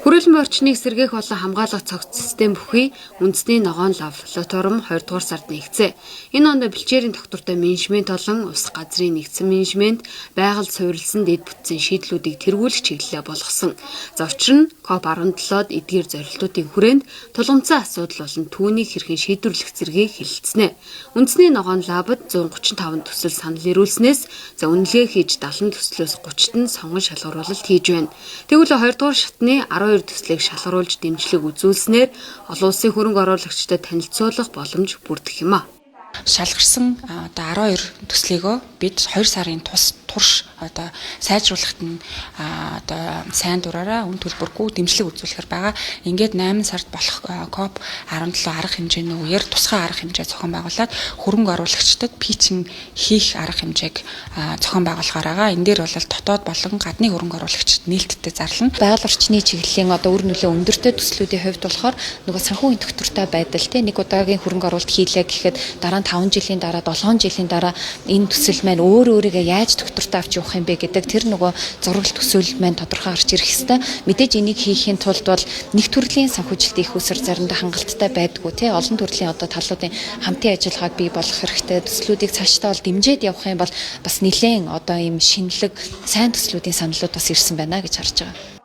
Хүрээлэн орчныг сэргээх болон хамгаалах цогц систем бүхий үндэсний ногоон лабораторим 2 дугаар сард нэгцээ. Энэ онд бэлчээрийн доктортой менежмент болон ус газрын нэгдсэн менежмент байгальд суурилсан дэд бүтцийн шийдлүүдийг тэргүүлэх чиглэлээ болгосон. За учир нь COP17-д эдгээр зорилтуудын хүрээнд тулгымцсан асуудал болон түүнийг хэрхэн шийдвэрлэх зэргийг хэлэлцэнэ. Үндэсний ногоон лабад 135 төсөл санал ирүүлснээс үнэлгээ хийж 70 төслөөс 30-т нь сонгон шалгаруулалт хийж байна. Тэгвэл 2 дугаар шатны 12 төслийг шалгаруулж дэмжлэг үзүүлснээр олон улсын хөрөнгө оруулагчдад танилцуулах боломж бүрдэх юм а. Шалгарсан 12 төслийгөө бид 2 сарын турш сайжруулахад нь сайн дураараа үн төлбөргүй дэмжлэг үзүүлэхээр байгаа. Ингээд 8 сард болох COP17 арга хэмжээний үеэр тусгай арга хэмжээ зохион байгуулад хөрөнгө оруулагчдад питчинг хийх арга хэмжээг зохион байгуулахаар байгаа. Энэ дээр бол дотоод болон гадны хөрөнгө оруулагчид нээлттэй зарлана. Байгаль орчны чиглэлийн үр нөлөө өндөртэй төслүүдийн хувьд болохоор нөгөө санхүүгийн тогтвортой байдал нэг удаагийн хөрөнгө оруулалт хийлээ гэхэд дараа 5 жилийн дараа 7 жилийн дараа энэ төсөл маань өөрийгөө яаж доктортой авч явах юм бэ гэдэг тэр нөгөө зураг төсөл маань тодорхой гарч ирэх хэвээр. Мэдээж энийг хийхийн тулд бол нэг төрлийн санхүүжилт их усэр заримдаа хангалттай байдгүй тий олон төрлийн талуудын хамтын ажиллагааг бий болгох хэрэгтэй. Төслүүдийг цаашдаа бол дэмжиж явах юм бол бас нэлээд ийм шинэлэг сайн төслүүдийн саналууд бас ирсэн байна гэж харж байгаа.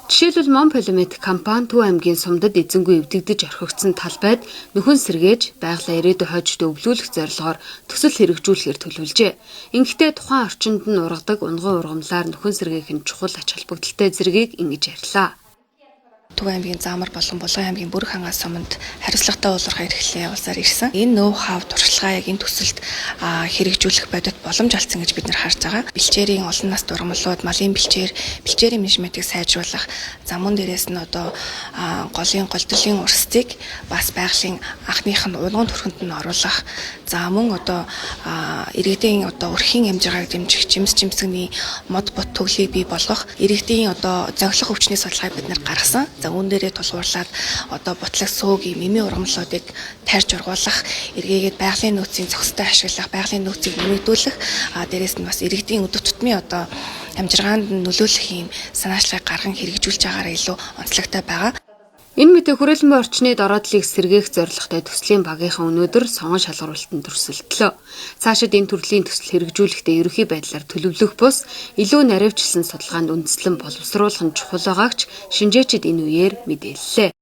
Жишээлбэл Мон Полимет компани Төв аймгийн Сумдад эзэнгүй эвдэгдэж орхигдсон талбайд нөхөн сэргээж байгалаа ирээдүйн хойжид өвлүүлэх зорилгоор төсөл хэрэгжүүлэхээр төлөвлөжээ. Ингэхдээ тухайн орчинд нь ургадаг унган ургамлаар нөхөн сэргээх нь чухал ач холбогдолтой зэргийг ингэж ярьлаа. Төв аймгийн Заамар болон Булган аймгийн Бүрэг хангаа суманд хариуцлагатай уулуурхай эрхлэлээ явуулсаар ирсэн. Энэ ноу-хау туршлагаа яг энэ төсөлд хэрэгжүүлэх бодит боломж олцсон гэж бид нар харж байгаа. Бэлчээрийн олон насны ургамлууд, малын бэлчээрийн менежментийг сайжруулах, замун дээрээс нь голын голдлын урсцыг бас байгалийн анхных нь унган төрхөнд нь оруулах, за мөн иргэдийн өрхийн амжиргааг дэмжих, жимсгний мод бот төглийг бий болгох, иргэдийн зохилох өвчний судалгааг бид нар гаргасан. Үүн дээрээ тулгуурлаад бутлаг сөөгийн мэмийн ургамлуудыг тайрж ургуулах, эргээгээд байгалийн нөөцийн зохистой ашиглах, байгалийн нөөцийг нэмэгдүүлэх, дээрээс нь бас иргэдийн өдөр тутмын амжиргаанд нөлөөлөх юм санаачлагыг гарган хэрэгжүүлж байгаараа илүү онцлогтой байгаа. Энэ мэт хүрээлэн орчны дороодлыг сэргээх зорилготой төслийн багийнхан өнөөдөр сонгон шалгаруулалтанд өрсөлдлөө. Цаашид энэ төрлийн төсөл хэрэгжүүлэхдээ ерөнхий байдлаар төлөвлөх бус илүү наривчлсан судалгаанд үндэслэн боловсруулах нь чухал байгаагч шинжээчид энэ үеэр мэдээллээ.